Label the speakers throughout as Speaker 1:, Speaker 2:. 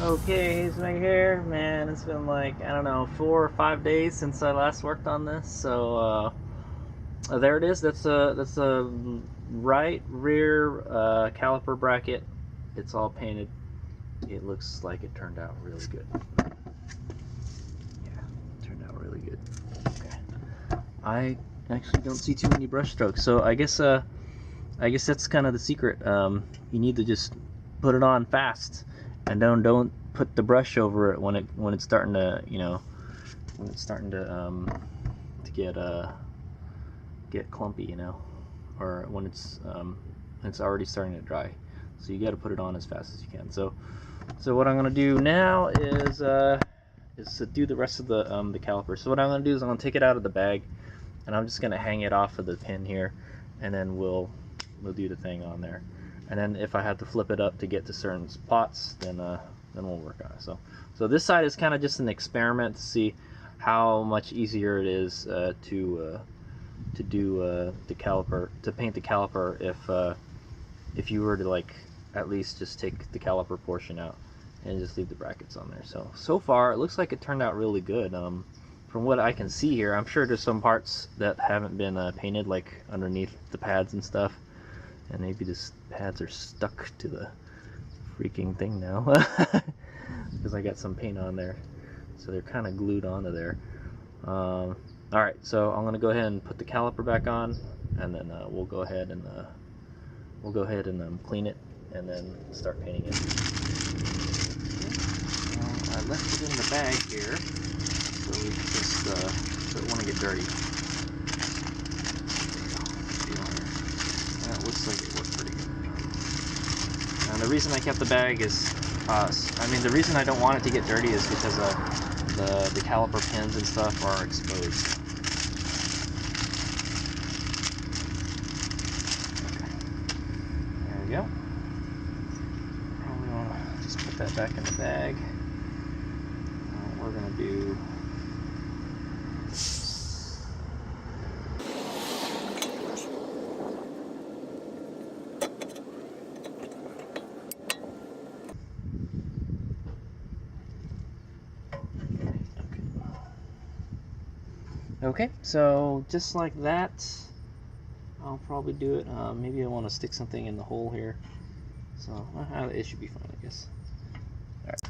Speaker 1: Okay, here's my hair. Man, it's been like, I don't know, 4 or 5 days since I last worked on this. So there it is. That's a right rear caliper bracket. It's all painted. It looks like it turned out really good. Yeah, it turned out really good. Okay. I actually don't see too many brush strokes, so I guess that's kind of the secret. You need to just put it on fast, and don't put the brush over it when it's starting to, when it's starting to get clumpy, or when it's already starting to dry. So you got to put it on as fast as you can. So what I'm gonna do now is to do the rest of the caliper. So what I'm gonna do is I'm gonna take it out of the bag, and I'm just gonna hang it off of the pin here, and then we'll do the thing on there. And then if I have to flip it up to get to certain spots, then we'll work on it. So this side is kind of just an experiment to see how much easier it is to do the caliper, to paint the caliper, if you were to like at least just take the caliper portion out and just leave the brackets on there. So far it looks like it turned out really good. From what I can see here, I'm sure there's some parts that haven't been painted, like underneath the pads and stuff, and maybe the pads are stuck to the freaking thing now because I got some paint on there, so they're kind of glued onto there. Alright, so I'm gonna go ahead and put the caliper back on, and then we'll go ahead and clean it and then start painting it. I left it in the bag here, so we just so it won't get dirty. It looks like it worked pretty good. And the reason I kept the bag is, the reason I don't want it to get dirty is because the caliper pins and stuff are exposed. Okay. There we go. Probably want to just put that back in the bag. We're going to do... Okay, so just like that, I'll probably do it. Maybe I want to stick something in the hole here. So it should be fine, I guess. All right.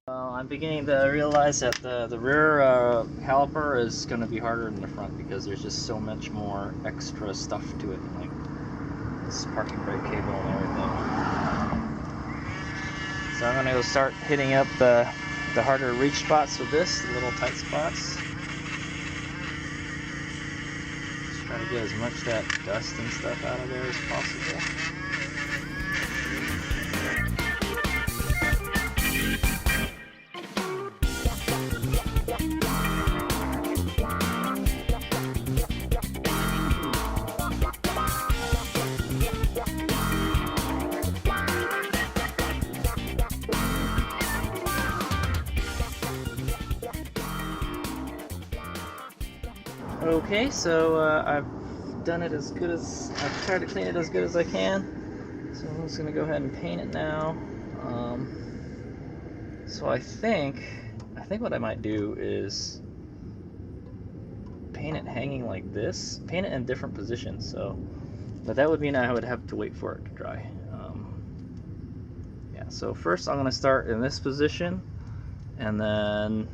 Speaker 1: I'm beginning to realize that the rear caliper is going to be harder than the front, because there's just so much more extra stuff to it, like this parking brake cable and everything. So I'm going to go start hitting up the harder reach spots with this, the little tight spots. Just try to get as much of that dust and stuff out of there as possible. Okay, so I've done it as good as, I've tried to clean it as good as I can. So I'm just going to go ahead and paint it now. So I think what I might do is paint paint it hanging like this, paint it in different positions. So, but that would mean I would have to wait for it to dry. Yeah, so first I'm going to start in this position, and then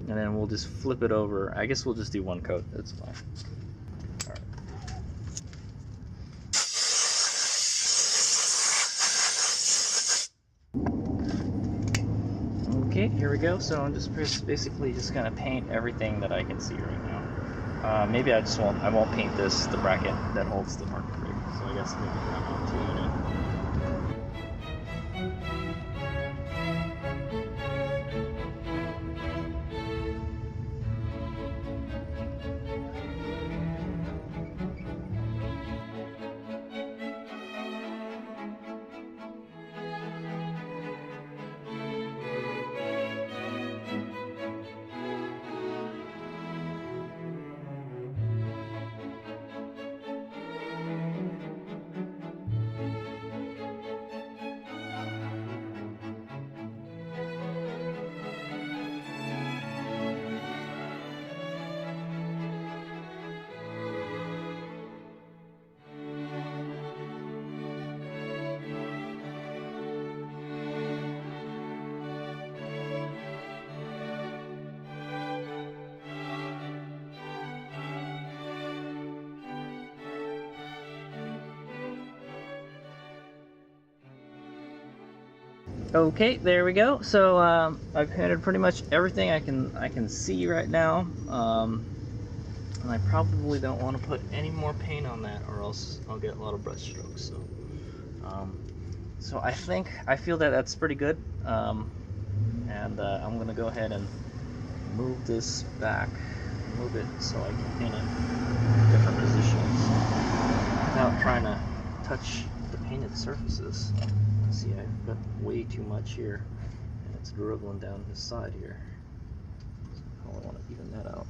Speaker 1: we'll just flip it over. I guess we'll just do one coat. That's fine. Okay, here we go. So I'm just basically just gonna paint everything that I can see right now. Maybe I won't paint the bracket that holds the marker rig. So I guess maybe that one too. Okay, there we go. So I've painted pretty much everything I can see right now, and I probably don't want to put any more paint on that, or else I'll get a lot of brush strokes. So I feel that that's pretty good, and I'm gonna go ahead and move this back, move it so I can paint it in different positions without trying to touch the painted surfaces. See, I've got way too much here, and it's dribbling down this side here. So I want to even that out.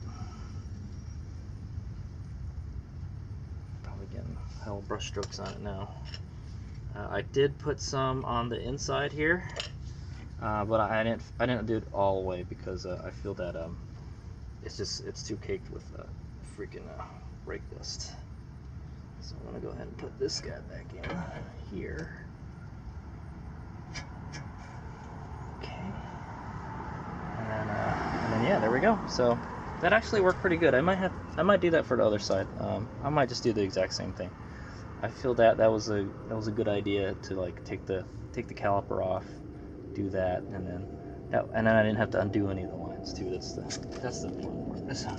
Speaker 1: Probably getting hell brush strokes on it now. I did put some on the inside here, but I didn't do it all the way because I feel that it's too caked with freaking brake dust. So I'm gonna go ahead and put this guy back in here. And then yeah, there we go. So that actually worked pretty good. I might do that for the other side. I might just do the exact same thing. I feel that was a good idea to like take the caliper off, do that, and then I didn't have to undo any of the lines too. That's the important part. So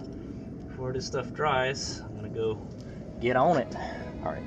Speaker 1: before this stuff dries, I'm gonna go get on it. All right.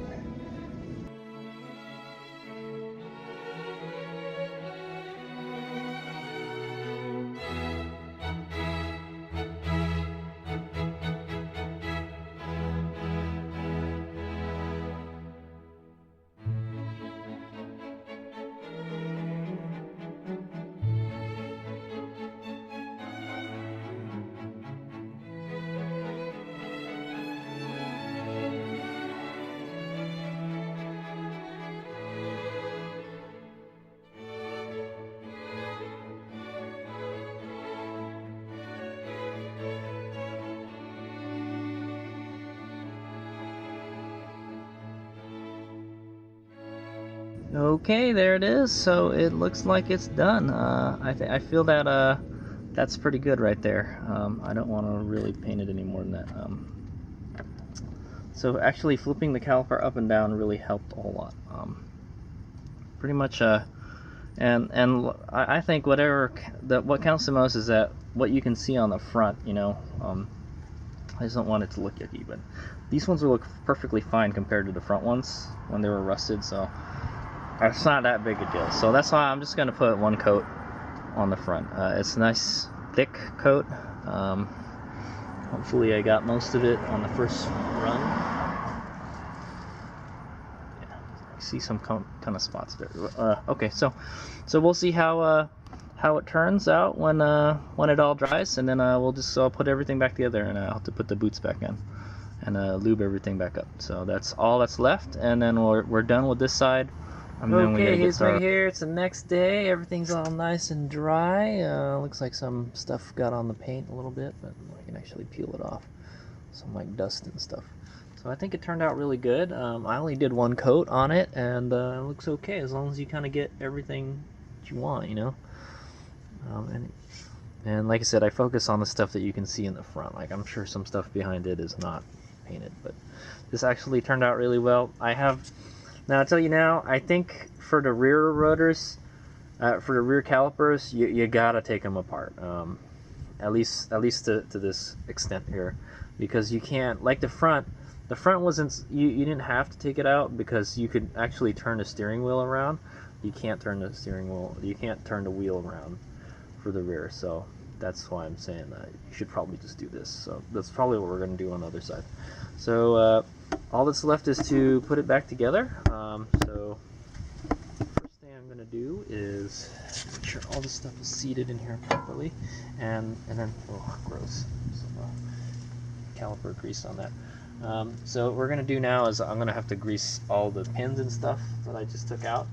Speaker 1: Okay, there it is. So it looks like it's done. I feel that that's pretty good right there. I don't want to really paint it any more than that. So actually flipping the caliper up and down really helped a whole lot. Pretty much, and I think what counts the most is that what you can see on the front. You know, I just don't want it to look yucky, but these ones will look perfectly fine compared to the front ones when they were rusted. So it's not that big a deal. So that's why I'm just going to put one coat on the front. It's a nice thick coat. Hopefully I got most of it on the first run. Yeah, I see some kind of spots there. Okay, so we'll see how it turns out when it all dries, and then I'll put everything back together, and I'll have to put the boots back in and lube everything back up. So that's all that's left, and then we're done with this side. And then we gotta
Speaker 2: Okay,
Speaker 1: get
Speaker 2: he's right
Speaker 1: started.
Speaker 2: here. It's the next day. Everything's all nice and dry. Looks like some stuff got on the paint a little bit, but I can actually peel it off. Some like dust and stuff. So I think it turned out really good. I only did one coat on it, and it looks okay as long as you kind of get everything that you want, you know. And like I said, I focus on the stuff that you can see in the front. Like I'm sure some stuff behind it is not painted, but this actually turned out really well. Now I'll tell you now, I think for the rear rotors, for the rear calipers, you gotta take them apart. At least to this extent here, because you can't, like the front wasn't, you didn't have to take it out because you could actually turn the steering wheel around. You can't turn the wheel around for the rear, so that's why I'm saying that you should probably just do this. So that's probably what we're going to do on the other side. So all that's left is to put it back together. So first thing I'm going to do is make sure all this stuff is seated in here properly, and then, oh gross, some caliper grease on that. So what we're going to do now is I'm going to have to grease all the pins and stuff that I just took out.